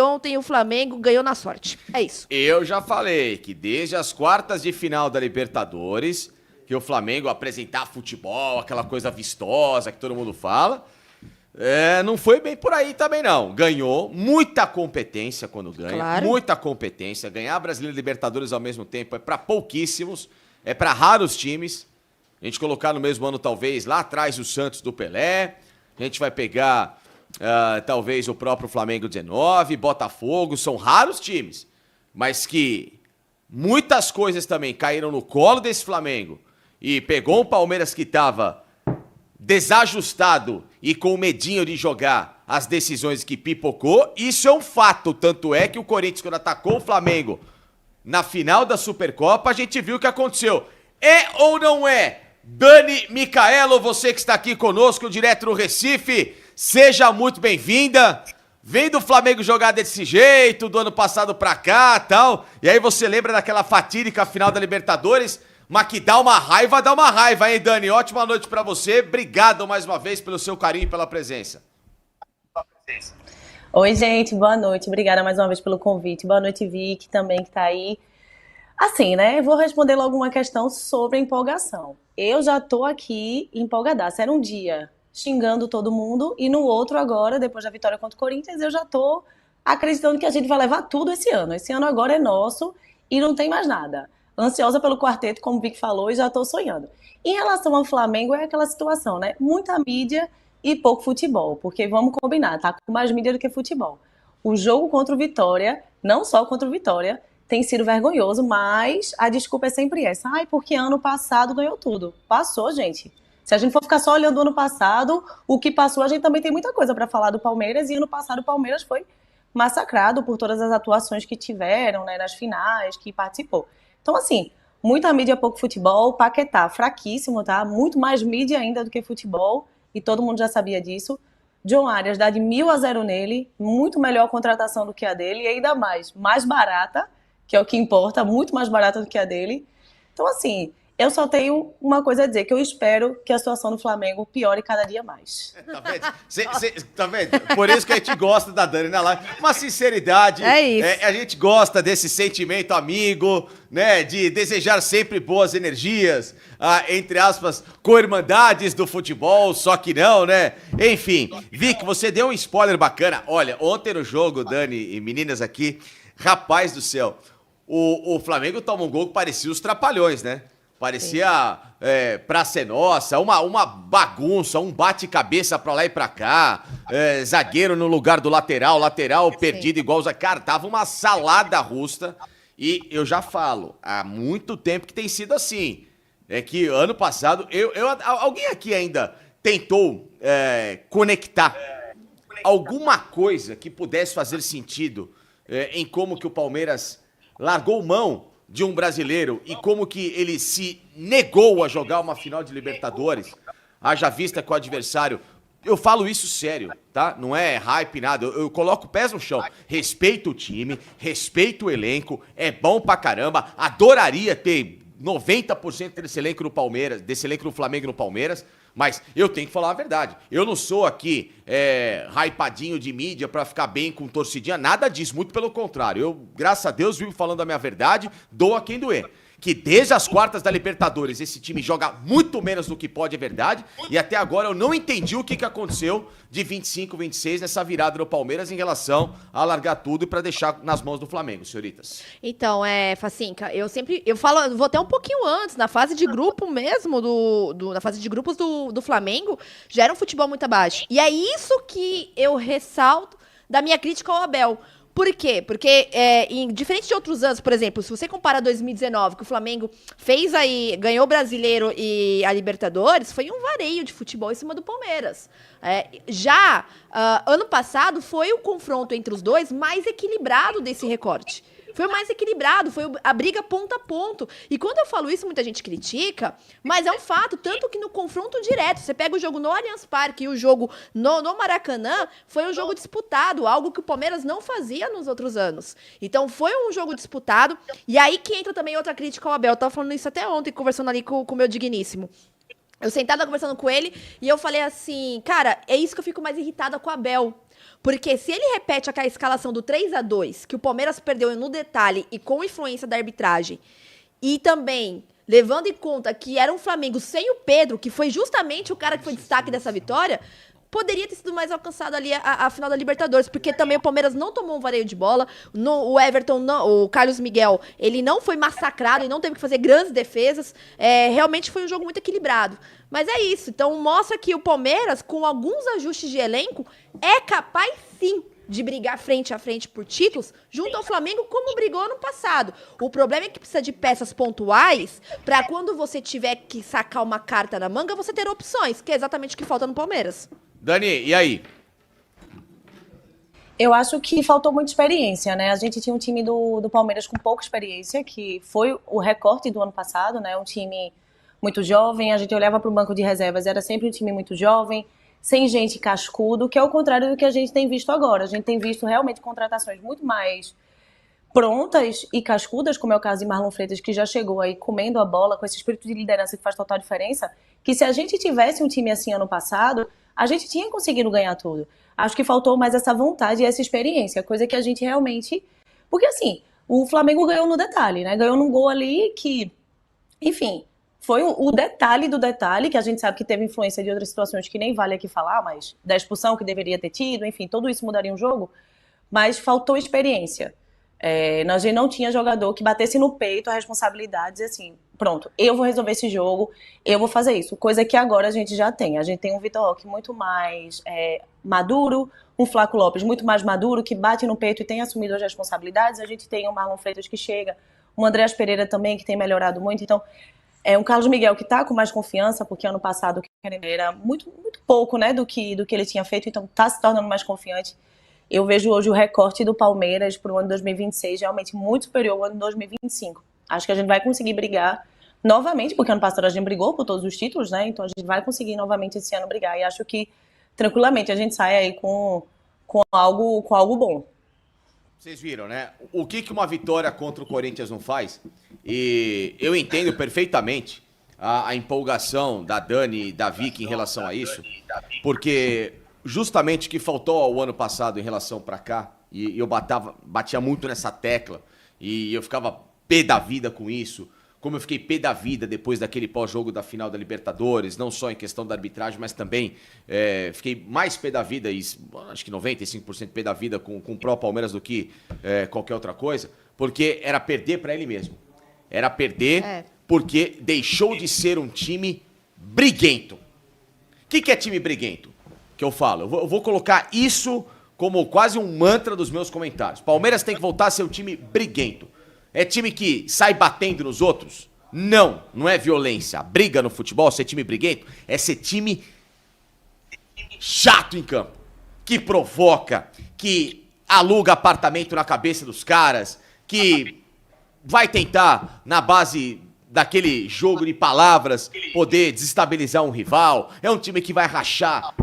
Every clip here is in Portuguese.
ontem o Flamengo ganhou na sorte. É isso. Eu já falei que desde as quartas de final da Libertadores, que o Flamengo apresentar futebol, aquela coisa vistosa que todo mundo fala, não foi bem por aí também não. Ganhou, muita competência quando ganha, Claro. Muita competência. Ganhar Brasileiro e Libertadores ao mesmo tempo é para pouquíssimos, é para raros times. A gente colocar no mesmo ano, talvez, lá atrás o Santos do Pelé. A gente vai pegar, talvez, o próprio Flamengo 19, Botafogo. São raros times, mas que muitas coisas também caíram no colo desse Flamengo. E pegou um Palmeiras que estava desajustado e com medinho de jogar as decisões que pipocou. Isso é um fato. Tanto é que o Corinthians, quando atacou o Flamengo na final da Supercopa, a gente viu o que aconteceu. É ou não é? Dani Micaelo, você que está aqui conosco, direto do Recife, seja muito bem-vinda. Vem do Flamengo jogar desse jeito, do ano passado pra cá e tal. E aí você lembra daquela fatídica final da Libertadores, mas que dá uma raiva, hein, Dani? Ótima noite pra você. Obrigado mais uma vez pelo seu carinho e pela presença. Oi, gente, boa noite. Obrigada mais uma vez pelo convite. Boa noite, Vicky, também que tá aí. Assim, né? Vou responder logo uma questão sobre a empolgação. Eu já tô aqui empolgadaça. Era um dia xingando todo mundo e no outro agora, depois da vitória contra o Corinthians, eu já tô acreditando que a gente vai levar tudo esse ano. Esse ano agora é nosso e não tem mais nada. Ansiosa pelo quarteto, como o Vic falou, e já tô sonhando. Em relação ao Flamengo, é aquela situação, né? Muita mídia e pouco futebol, porque vamos combinar, tá com mais mídia do que futebol. O jogo contra o Vitória, não só contra o Vitória, tem sido vergonhoso, mas a desculpa é sempre essa. Ai, porque ano passado ganhou tudo. Passou, gente. Se a gente for ficar só olhando o ano passado, o que passou, a gente também tem muita coisa para falar do Palmeiras, e ano passado o Palmeiras foi massacrado por todas as atuações que tiveram, né, nas finais, que participou. Então, assim, muita mídia, pouco futebol. Paquetá, fraquíssimo, tá? Muito mais mídia ainda do que futebol, e todo mundo já sabia disso. John Arias dá de 1.000-0 nele, muito melhor a contratação do que a dele, e ainda mais barata, que é o que importa, muito mais barata do que a dele. Então, assim, eu só tenho uma coisa a dizer, que eu espero que a situação do Flamengo piore cada dia mais. Tá vendo? Tá vendo? Por isso que a gente gosta da Dani na live. Uma sinceridade. É isso. A gente gosta desse sentimento amigo, né? De desejar sempre boas energias, entre aspas, co-irmandades do futebol, só que não, né? Enfim, Vic, você deu um spoiler bacana. Olha, ontem no jogo, Dani e meninas aqui, rapaz do céu, o Flamengo toma um gol que parecia os Trapalhões, né? Parecia Praça é Nossa, uma bagunça, um bate-cabeça pra lá e pra cá, zagueiro no lugar do lateral perdido igual os... Cara, tava uma salada russa, e eu já falo, há muito tempo que tem sido assim. É que ano passado, alguém aqui ainda tentou conectar alguma coisa que pudesse fazer sentido em como que o Palmeiras largou mão de um brasileiro e como que ele se negou a jogar uma final de Libertadores, haja vista que o adversário... Eu falo isso sério, tá? Não é hype, nada. Eu coloco pés no chão. Respeito o time, respeito o elenco, é bom pra caramba. Adoraria ter 90% desse elenco no Palmeiras, desse elenco no Flamengo e no Palmeiras, mas eu tenho que falar a verdade. Eu não sou aqui hypadinho de mídia pra ficar bem com torcidinha, nada disso, muito pelo contrário. Eu, graças a Deus, vivo falando a minha verdade, doa quem doer. Que desde as quartas da Libertadores esse time joga muito menos do que pode, é verdade, e até agora eu não entendi o que aconteceu de 25, 26 nessa virada do Palmeiras em relação a largar tudo e pra deixar nas mãos do Flamengo, senhoritas. Então, Facinca, eu falo, vou até um pouquinho antes, na fase de grupo mesmo, na fase de grupos do Flamengo, já era um futebol muito abaixo. E é isso que eu ressalto da minha crítica ao Abel. Por quê? Porque, diferente de outros anos, por exemplo, se você compara 2019, que o Flamengo ganhou o Brasileiro e a Libertadores, foi um vareio de futebol em cima do Palmeiras. Ano passado, foi o confronto entre os dois mais equilibrado desse recorte. Foi o mais equilibrado, foi a briga ponto a ponto. E quando eu falo isso, muita gente critica, mas é um fato, tanto que no confronto direto, você pega o jogo no Allianz Parque e o jogo no Maracanã, foi um jogo disputado, algo que o Palmeiras não fazia nos outros anos. Então foi um jogo disputado, e aí que entra também outra crítica ao Abel. Eu tava falando isso até ontem, conversando ali com o meu digníssimo. Eu sentada conversando com ele, e eu falei assim, cara, é isso que eu fico mais irritada com o Abel. Porque se ele repete aquela escalação do 3-2, que o Palmeiras perdeu no detalhe e com influência da arbitragem, e também levando em conta que era um Flamengo sem o Pedro, que foi justamente o cara que foi destaque dessa vitória, poderia ter sido mais alcançado ali a final da Libertadores, porque também o Palmeiras não tomou um vareio de bola, o Everton, o Carlos Miguel, ele não foi massacrado e não teve que fazer grandes defesas, realmente foi um jogo muito equilibrado. Mas é isso, então mostra que o Palmeiras, com alguns ajustes de elenco, é capaz sim de brigar frente a frente por títulos, junto ao Flamengo, como brigou ano passado. O problema é que precisa de peças pontuais, para quando você tiver que sacar uma carta na manga, você ter opções, que é exatamente o que falta no Palmeiras. Dani, e aí? Eu acho que faltou muita experiência, né? A gente tinha um time do Palmeiras com pouca experiência, que foi o recorte do ano passado, né? Um time muito jovem, a gente olhava para o banco de reservas, era sempre um time muito jovem, sem gente cascudo, que é o contrário do que a gente tem visto agora. A gente tem visto realmente contratações muito mais prontas e cascudas, como é o caso de Marlon Freitas, que já chegou aí comendo a bola, com esse espírito de liderança que faz total diferença, que se a gente tivesse um time assim ano passado, a gente tinha conseguido ganhar tudo. Acho que faltou mais essa vontade e essa experiência, coisa que a gente realmente... Porque assim, o Flamengo ganhou no detalhe, né? Ganhou num gol ali que, enfim, foi o detalhe do detalhe, que a gente sabe que teve influência de outras situações que nem vale aqui falar, mas da expulsão que deveria ter tido, enfim, tudo isso mudaria um jogo, mas faltou experiência. A gente não tinha jogador que batesse no peito a responsabilidade e assim, pronto, eu vou resolver esse jogo, eu vou fazer isso, coisa que agora a gente já tem. A gente tem um Vitor Roque muito mais maduro, um Flaco Lopes muito mais maduro, que bate no peito e tem assumido as responsabilidades. A gente tem o Marlon Freitas que chega, o Andreas Pereira também, que tem melhorado muito. Então, um Carlos Miguel que está com mais confiança, porque ano passado era muito, muito pouco, né, do que ele tinha feito, então está se tornando mais confiante. Eu vejo hoje o recorte do Palmeiras para o ano 2026 realmente muito superior ao ano 2025. Acho que a gente vai conseguir brigar novamente, porque ano passado a gente brigou por todos os títulos, né? Então a gente vai conseguir novamente esse ano brigar. E acho que, tranquilamente, a gente sai aí com algo bom. Vocês viram, né? O que uma vitória contra o Corinthians não faz? E eu entendo perfeitamente a empolgação da Dani e da Vicky em relação a isso, porque... justamente o que faltou ao ano passado em relação pra cá, e eu batia muito nessa tecla, e eu ficava pé da vida com isso, como eu fiquei pé da vida depois daquele pós-jogo da final da Libertadores, não só em questão da arbitragem, mas também fiquei mais pé da vida, e acho que 95% pé da vida com o próprio Palmeiras do que qualquer outra coisa, porque era perder pra ele mesmo. Era perder porque deixou de ser um time briguento. O que é time briguento? Que eu falo, eu vou colocar isso como quase um mantra dos meus comentários. Palmeiras tem que voltar a ser um time briguento. É time que sai batendo nos outros? Não é violência. A briga no futebol, ser time briguento, é ser time chato em campo, que provoca, que aluga apartamento na cabeça dos caras, que vai tentar, na base daquele jogo de palavras, poder desestabilizar um rival. É um time que vai rachar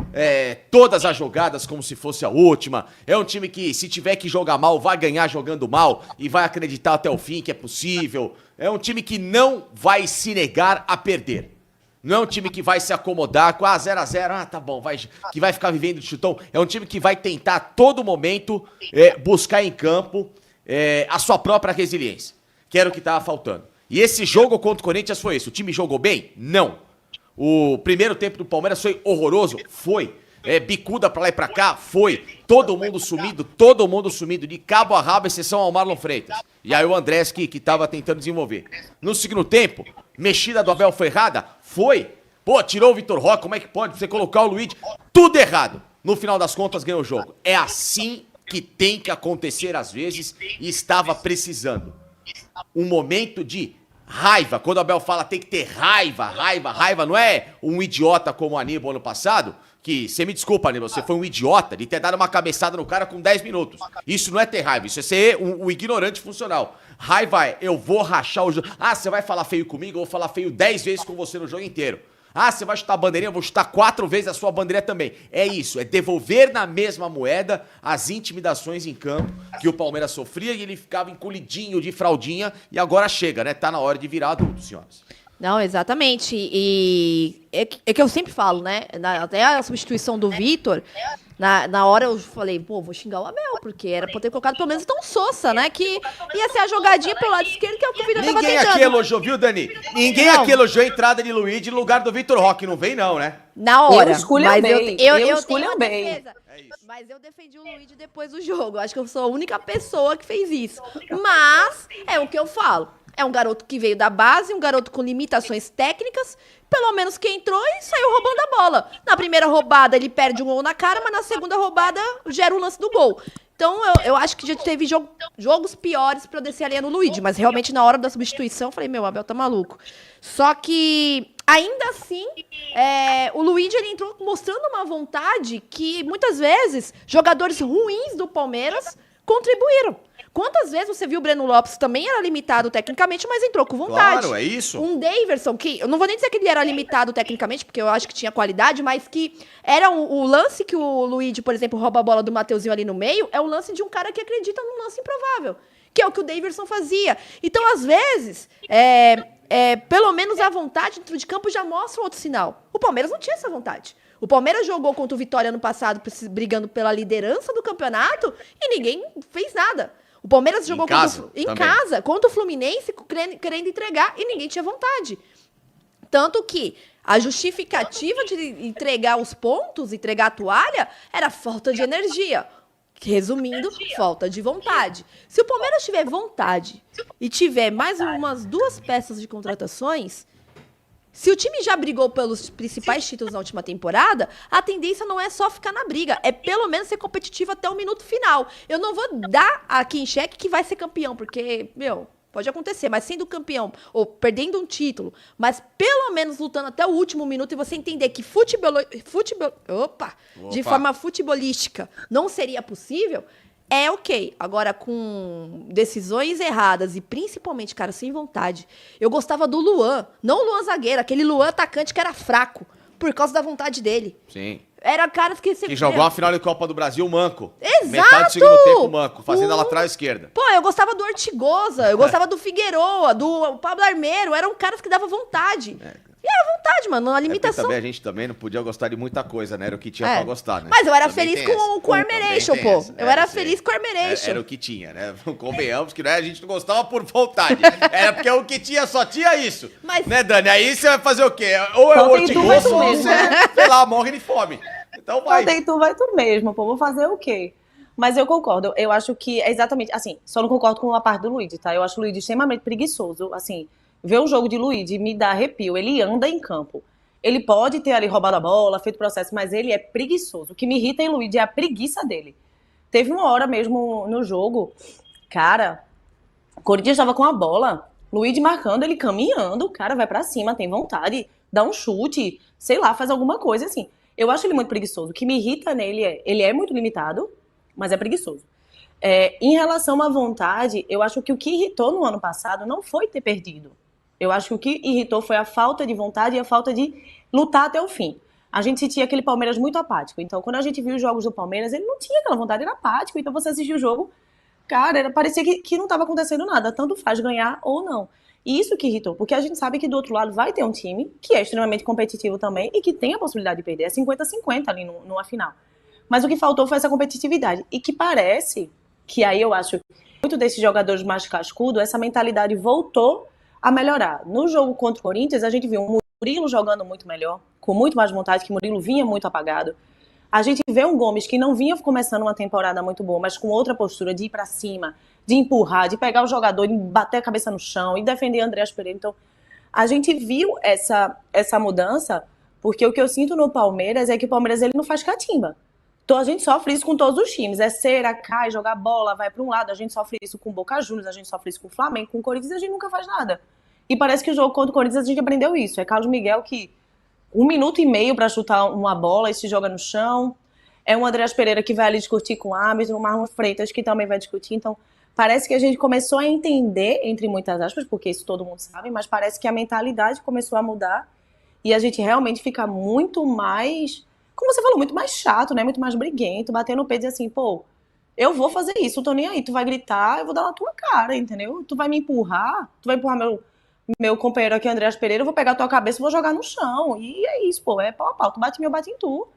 todas as jogadas como se fosse a última. É um time que, se tiver que jogar mal, vai ganhar jogando mal e vai acreditar até o fim que é possível. É um time que não vai se negar a perder. Não é um time que vai se acomodar com 0-0, tá bom, que vai ficar vivendo de chutão. É um time que vai tentar a todo momento buscar em campo a sua própria resiliência, que era o que estava faltando. E esse jogo contra o Corinthians foi esse. O time jogou bem? Não. O primeiro tempo do Palmeiras foi horroroso? Foi. Bicuda pra lá e pra cá? Foi. Todo mundo sumido, de cabo a rabo, exceção ao Marlon Freitas. E aí o Andrés que tava tentando desenvolver. No segundo tempo, mexida do Abel foi errada? Foi. Pô, tirou o Vitor Roque, como é que pode você colocar o Luiz? Tudo errado. No final das contas, ganhou o jogo. É assim que tem que acontecer às vezes e estava precisando. Um momento de raiva. Quando o Abel fala tem que ter raiva, não é um idiota como o Aníbal ano passado, que, você me desculpa, Aníbal, você foi um idiota de ter dado uma cabeçada no cara com 10 minutos. Isso não é ter raiva, isso é ser um ignorante funcional. Raiva é, eu vou rachar o jogo. Ah, você vai falar feio comigo, eu vou falar feio 10 vezes com você no jogo inteiro. Ah, você vai chutar a bandeirinha, eu vou chutar 4 vezes a sua bandeirinha também. É isso, é devolver na mesma moeda as intimidações em campo que o Palmeiras sofria e ele ficava encolhidinho de fraldinha e agora chega, né? Tá na hora de virar adulto, senhoras. Não, exatamente. E é que eu sempre falo, né? Até a substituição do Vitor, Na hora eu falei, pô, vou xingar o Abel, porque era pra ter colocado pelo menos então Sousa, né? Que ia ser a jogadinha pelo lado esquerdo, que é o que o Vitor tava Ninguém tentando. aqui elogiou, viu, Dani? Ninguém aqui elogiou a entrada de Luigi no lugar do Vitor Roque. Não vem, não, né? Na hora. Eu esculhambei. Eu esculhambei. tenho uma defesa. Mas eu defendi o Luigi depois do jogo. Acho que eu sou a única pessoa que fez isso. Mas é o que eu falo. É um garoto que veio da base, um garoto com limitações técnicas. Pelo menos que entrou e saiu roubando a bola. Na primeira roubada ele perde um gol na cara, mas na segunda roubada gera o lance do gol. Então eu acho que já teve jogos piores pra eu descer a linha no Luigi. Mas realmente na hora da substituição eu falei, meu, Abel tá maluco. Só que ainda assim, o Luigi ele entrou mostrando uma vontade que muitas vezes jogadores ruins do Palmeiras contribuíram. Quantas vezes você viu o Breno Lopes, também era limitado tecnicamente, mas entrou com vontade. Claro, é isso. Um Daverson, que eu não vou nem dizer que ele era limitado tecnicamente, porque eu acho que tinha qualidade, mas que era o lance que o Luigi, por exemplo, rouba a bola do Mateuzinho ali no meio, é o lance de um cara que acredita num lance improvável, que é o que o Daverson fazia. Então, às vezes, pelo menos a vontade dentro de campo já mostra um outro sinal. O Palmeiras não tinha essa vontade. O Palmeiras jogou contra o Vitória ano passado, brigando pela liderança do campeonato, e ninguém fez nada. O Palmeiras jogou em casa contra o Fluminense, querendo entregar, e ninguém tinha vontade. Tanto que a justificativa de entregar os pontos, entregar a toalha, era falta de energia. Resumindo, falta de vontade. Se o Palmeiras tiver vontade e tiver mais umas 2 peças de contratações, se o time já brigou pelos principais títulos na última temporada, a tendência não é só ficar na briga, é pelo menos ser competitivo até o minuto final. Eu não vou dar aqui em xeque que vai ser campeão, porque, pode acontecer, mas sendo campeão ou perdendo um título, mas pelo menos lutando até o último minuto e você entender que de forma futebolística não seria possível, é ok. Agora, com decisões erradas e principalmente, cara, sem vontade. Eu gostava do Luan, não o Luan zagueiro, aquele Luan atacante que era fraco, por causa da vontade dele. Sim. Era caras que... Que jogou a final de Copa do Brasil, manco. Exato! Metade do segundo tempo, manco, fazendo a lateral esquerda. Pô, eu gostava do Ortigosa, eu gostava do Figueroa, do Pablo Armeiro, eram caras que davam vontade. E era vontade, mano, a limitação... A gente também não podia gostar de muita coisa, né? Era o que tinha pra gostar, né? Mas eu era também feliz com o Armeration, pô. Eu era feliz com o Armeration. Era o que tinha, né? Convenhamos que a gente não gostava por vontade. Era porque o que tinha, só tinha isso. Mas... Né, Dani? Aí você vai fazer o quê? Ou é o Ortigoso ou você, sei lá, morre de fome. Então vai. Tu vai tu mesmo, pô. Vou fazer o quê? Mas eu concordo. Eu acho que é exatamente... Assim, só não concordo com a parte do Luigi, tá? Eu acho o Luigi extremamente preguiçoso. Assim, ver o jogo de Luigi me dá arrepio. Ele anda em campo. Ele pode ter ali roubado a bola, feito processo, mas ele é preguiçoso. O que me irrita em Luigi é a preguiça dele. Teve uma hora mesmo no jogo, cara, o Corinthians estava com a bola, Luigi marcando, ele caminhando, o cara vai pra cima, tem vontade, dá um chute, sei lá, faz alguma coisa assim. Eu acho ele muito preguiçoso. O que me irrita nele ele é muito limitado, mas é preguiçoso. Em relação à vontade, eu acho que o que irritou no ano passado não foi ter perdido. Eu acho que o que irritou foi a falta de vontade e a falta de lutar até o fim. A gente sentia aquele Palmeiras muito apático. Então, quando a gente viu os jogos do Palmeiras, ele não tinha aquela vontade, era apático. Então, você assistia o jogo, cara, parecia que não estava acontecendo nada. Tanto faz ganhar ou não. E isso que irritou, porque a gente sabe que do outro lado vai ter um time que é extremamente competitivo também e que tem a possibilidade de perder. É 50-50 ali numa final. Mas o que faltou foi essa competitividade. E que parece que aí eu acho que muito desses jogadores mais cascudos, essa mentalidade voltou a melhorar. No jogo contra o Corinthians, a gente viu um Murilo jogando muito melhor, com muito mais vontade, que o Murilo vinha muito apagado. A gente vê um Gomes que não vinha começando uma temporada muito boa, mas com outra postura de ir pra cima, de empurrar, de pegar o jogador, de bater a cabeça no chão e defender Andreas Pereira. Então, a gente viu essa mudança, porque o que eu sinto no Palmeiras é que o Palmeiras ele não faz catimba. Então, a gente sofre isso com todos os times. É cera, cai, jogar bola, vai para um lado. A gente sofre isso com o Boca Juniors, a gente sofre isso com o Flamengo, com o Corinthians, e a gente nunca faz nada. E parece que o jogo contra o Corinthians a gente aprendeu isso. É Carlos Miguel que 1 minuto e meio para chutar uma bola e se joga no chão. É um Andreas Pereira que vai ali discutir com o árbitro, o Marlon Freitas que também vai discutir. Então, parece que a gente começou a entender, entre muitas aspas, porque isso todo mundo sabe, mas parece que a mentalidade começou a mudar e a gente realmente fica muito mais, como você falou, muito mais chato, né? Muito mais briguento, batendo no peito e dizer assim, pô, eu vou fazer isso, eu tô nem aí, tu vai gritar, eu vou dar na tua cara, entendeu? Tu vai me empurrar, tu vai empurrar meu companheiro aqui, Andreas Pereira, eu vou pegar a tua cabeça e vou jogar no chão. E é isso, pô, é pau a pau, tu bate em mim, eu bato em tu.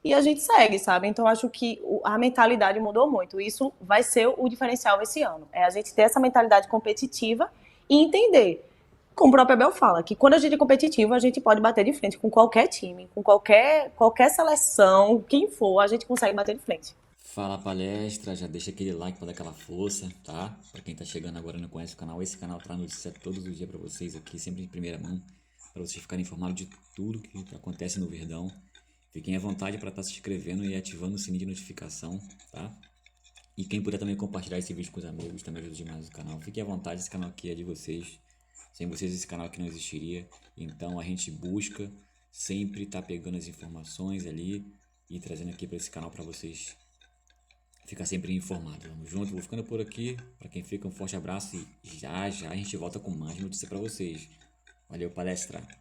e a gente segue, sabe? Então, acho que a mentalidade mudou muito. Isso vai ser o diferencial esse ano. É a gente ter essa mentalidade competitiva e entender, como o próprio Abel fala, que quando a gente é competitivo, a gente pode bater de frente com qualquer time, com qualquer seleção, quem for, a gente consegue bater de frente. Fala palestra, já deixa aquele like para dar aquela força, tá? Para quem tá chegando agora e não conhece o canal, esse canal traz notícia todos os dias para vocês aqui, sempre em primeira mão, para vocês ficarem informados de tudo que acontece no Verdão. Fiquem à vontade para estar se inscrevendo e ativando o sininho de notificação, tá? E quem puder também compartilhar esse vídeo com os amigos, também ajuda demais o canal. Fiquem à vontade, esse canal aqui é de vocês. Sem vocês esse canal aqui não existiria. Então a gente busca sempre estar pegando as informações ali e trazendo aqui para esse canal para vocês ficar sempre informado. Vamos junto, vou ficando por aqui. Para quem fica, um forte abraço e já já a gente volta com mais notícia para vocês. Valeu, palestra!